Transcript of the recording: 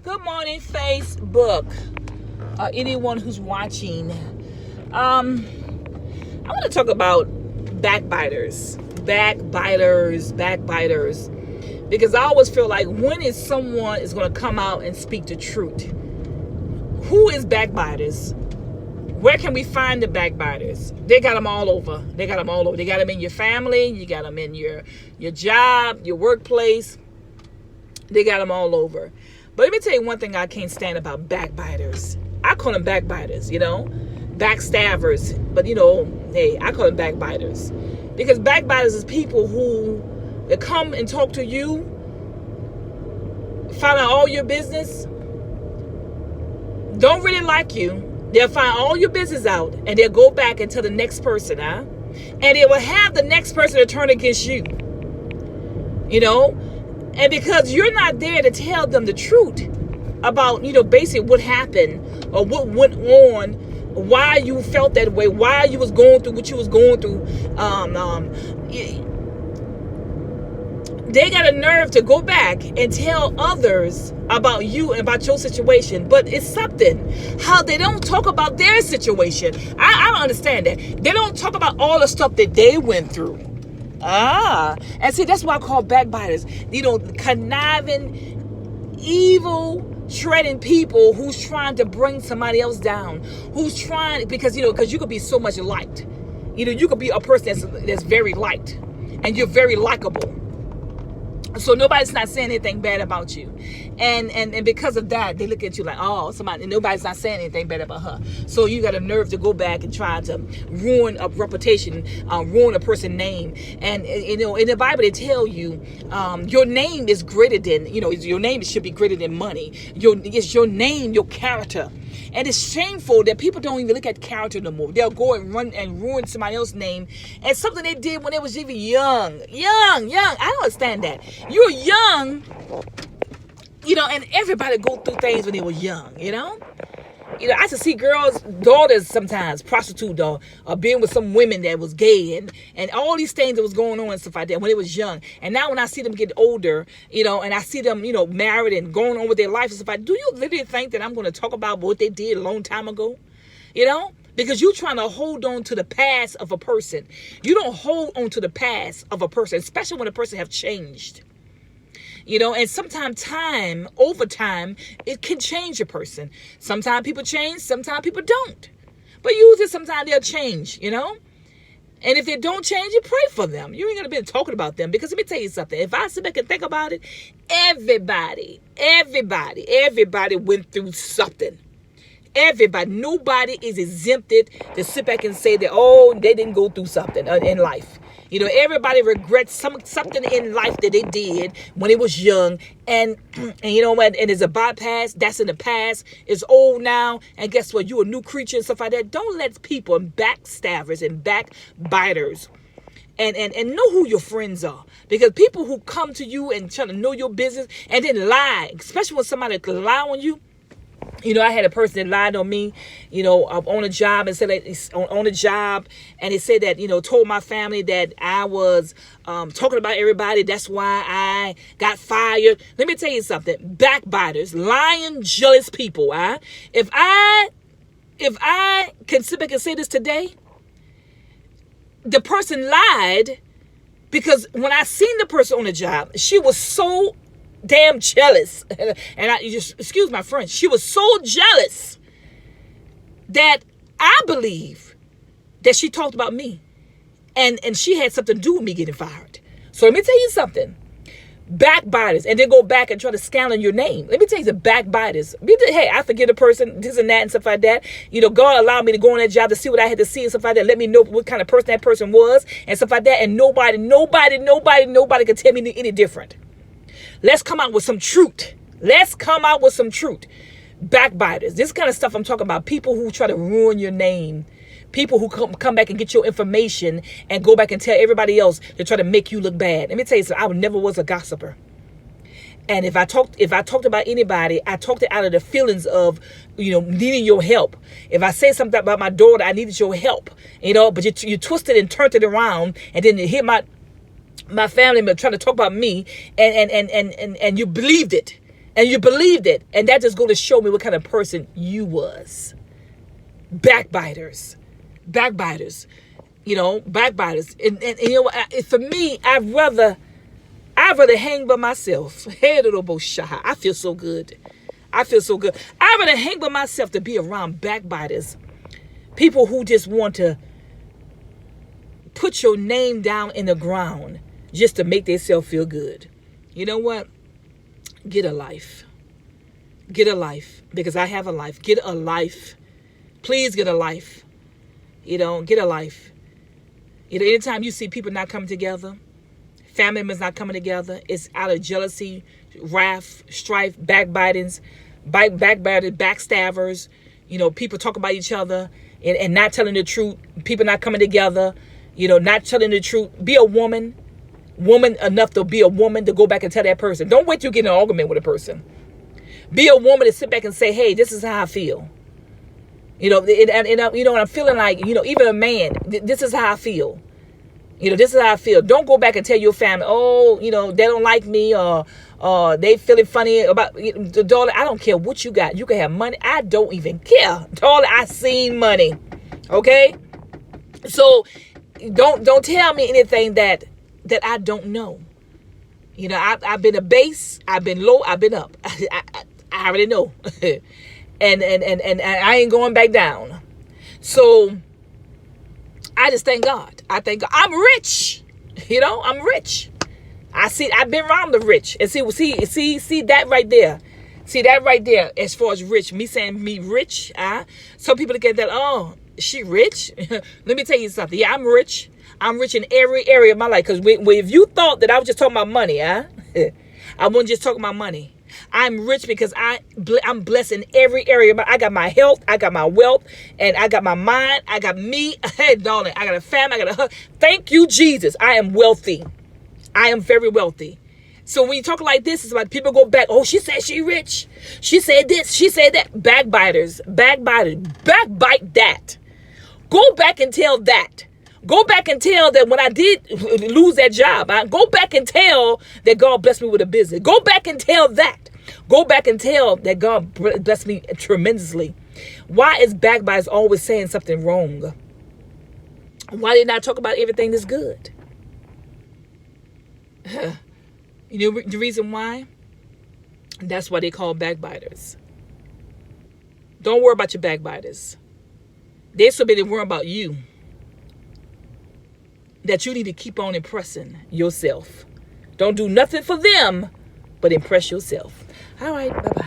Good morning, Facebook. Anyone who's watching. I want to talk about backbiters. Backbiters. Because I always feel like when is someone is going to come out and speak the truth? Who is backbiters? Where can we find the backbiters? They got them all over. They got them in your family. You got them in your job, your workplace. They got them all over. But let me tell you one thing I can't stand about backbiters. I call them backbiters, backstabbers. But, hey, I call them backbiters. Because backbiters is people who they come and talk to you, find out all your business, don't really like you. They'll find all your business out, and they'll go back and tell the next person, and they will have the next person to turn against you. And because you're not there to tell them the truth about, basically what happened or what went on, why you felt that way, why you was going through what you was going through, they got a nerve to go back and tell others about you and about your situation. But it's something how they don't talk about their situation. I don't understand that. They don't talk about all the stuff that they went through. And see, that's why I call backbiters. Conniving, evil, shredding people who's trying to bring somebody else down. Who's trying, because you could be so much liked. You could be a person that's very liked, and you're very likable. So nobody's not saying anything bad about you. And because of that, they look at you like, oh, somebody, nobody's not saying anything bad about her. So you got a nerve to go back and try to ruin a reputation, ruin a person's name. And, in the Bible, they tell you, your name is greater than, your name should be greater than money. It's your name, your character. And it's shameful that people don't even look at character no more. They'll go and run and ruin somebody else's name. And something they did when they was even young. I don't understand that. You're young, and everybody go through things when they were young, I used to see girls, daughters sometimes, prostitute or being with some women that was gay and all these things that was going on and stuff like that when they was young. And now when I see them get older, and I see them, married and going on with their life and stuff like that, do you literally think that I'm going to talk about what they did a long time ago? Because you're trying to hold on to the past of a person. You don't hold on to the past of a person, especially when a person have changed. And sometimes over time, it can change a person. Sometimes people change, sometimes people don't. But usually sometimes they'll change, And if they don't change, you pray for them. You ain't going to be talking about them. Because let me tell you something. If I sit back and think about it, everybody went through something. Everybody. Nobody is exempted to sit back and say that, they didn't go through something in life. Everybody regrets something in life that they did when they was young. And you know what? And it's a bypass. That's in the past. It's old now. And guess what? You're a new creature and stuff like that. Don't let people and backstabbers and backbiters and know who your friends are. Because people who come to you and try to know your business and then lie, especially when somebody lie on you. I had a person that lied on me, on a job and said that on a job. And they said that, told my family that I was talking about everybody. That's why I got fired. Let me tell you something. Backbiters, lying, jealous people. If I can sit back and say this today, the person lied because when I seen the person on the job, she was so damn jealous, and excuse my French, she was so jealous that I believe that she talked about me, and she had something to do with me getting fired. So let me tell you something. Backbiters, and then go back and try to scoundrel your name. Let me tell you, the backbiters. Hey, I forgive a person, this and that and stuff like that. God allowed me to go on that job to see what I had to see and stuff like that. Let me know what kind of person that person was and stuff like that. And nobody could tell me any different. Let's come out with some truth. Backbiters. This kind of stuff I'm talking about. People who try to ruin your name. People who come back and get your information and go back and tell everybody else to try to make you look bad. Let me tell you something. I never was a gossiper. And if I talked about anybody, I talked it out of the feelings of, needing your help. If I say something about my daughter, I needed your help. But you twisted and turned it around and then it hit my family member trying to talk about me and you believed it. And you believed it. And that just going to show me what kind of person you was. Backbiters. Backbiters. Backbiters. And for me, I'd rather hang by myself. I feel so good. I'd rather hang by myself to be around backbiters. People who just want to put your name down in the ground just to make themselves feel good. You know what? Get a life. Get a life. Because I have a life. Get a life. Please get a life. Get a life. Anytime you see people not coming together, family members not coming together, it's out of jealousy, wrath, strife, backbitings, backstabbers. People talk about each other and not telling the truth. People not coming together, not telling the truth. Be a woman enough to be a woman to go back and tell that person. Don't wait till you get in an argument with a person. Be a woman to sit back and say, hey, this is how I feel. And I'm feeling like, even a man, this is how I feel. This is how I feel. Don't go back and tell your family, they don't like me or they feeling funny about the daughter. I don't care what you got. You can have money. I don't even care. Daughter, I seen money. Okay? So don't tell me anything that I don't know. I've been a base, I've been low, I've been up. I already know. and I ain't going back down. So I just thank God. I'm rich. I'm rich. I've been around the rich. And see that right there. See that right there as far as rich. Me saying me rich. Some people look at that, oh, she rich? Let me tell you something. Yeah, I'm rich. I'm rich in every area of my life. Because if you thought that I was just talking about money, I wasn't just talking about money. I'm rich because I'm blessed in every area. I got my health, I got my wealth, and I got my mind. I got me. Hey, darling, I got a family. I got a husband. Thank you, Jesus. I am wealthy. I am very wealthy. So when you talk like this, it's like people go back. Oh, she said she rich. She said this. She said that. Backbiters. Backbite that. Go back and tell that. Go back and tell that when I did lose that job, go back and tell that God blessed me with a business. Go back and tell that. Go back and tell that God blessed me tremendously. Why is backbiters always saying something wrong? Why did not talk about everything that's good? You know the reason why? That's why they call backbiters. Don't worry about your backbiters. They're so busy worrying about you that you need to keep on impressing yourself. Don't do nothing for them, but impress yourself. All right, bye-bye.